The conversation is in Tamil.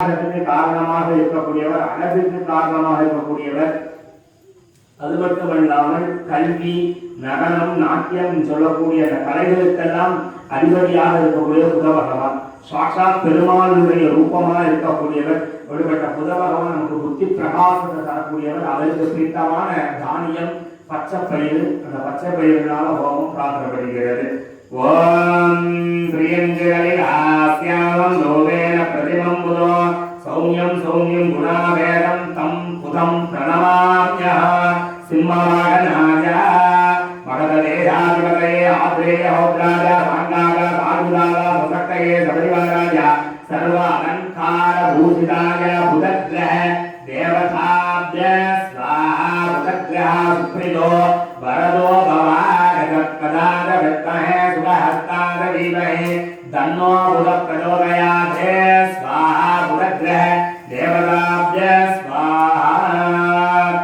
காரணமாக இருக்கக்கூடியவர், அழகுக்கு காரணமாக இருக்கக்கூடியவர். அது மட்டுமல்லாமல் கல்வி, நடனம், நாட்டியம் சொல்லக்கூடிய அந்த கலைகளுக்கெல்லாம் அதிபதியாக இருக்கக்கூடிய புத பகவான், சாட்சாத் பெருமாளுடைய ரூபமாக இருக்கக்கூடியவர். ஒருபட்ட புத பகவான் நமக்கு புத்தி பிரகாசத்தை தரக்கூடியவர். அவருக்கு பிடித்தமான தானியம் பச்சை பயிர். அந்த பச்சை பயிர்களால ஹோமம் பிரார்த்தனைப்படுகிறது. ஓம் பிரியஞ்சலில் ஆஸ்யாமம் லோகேன பிரதிமம் புதோ சௌமியம் சௌமியம் குணாவேதம் தம் புதம் பிரணமாம்யஹ சிம்மவாகனாய மகததேயாதிபதே ஆத்ரேய ஹோத்ராஜ சாங்காக சாருதாக சுசக்தயே சபரிவாராஜ சர்வ அலங்கார பூஷிதாய புதக்ரஹ தேவதாப்ஜ ஸ்வாஹா புதக்ரஹ சுப்ரிதோ வரதோ பவா கதத்கதாத வித்மஹே சுபஹஸ்தாத வீமஹே தன்னோ புத பிரச்சோதயாத் ஸ்வாஹா புதக்ரஹ தேவதாப்ஜ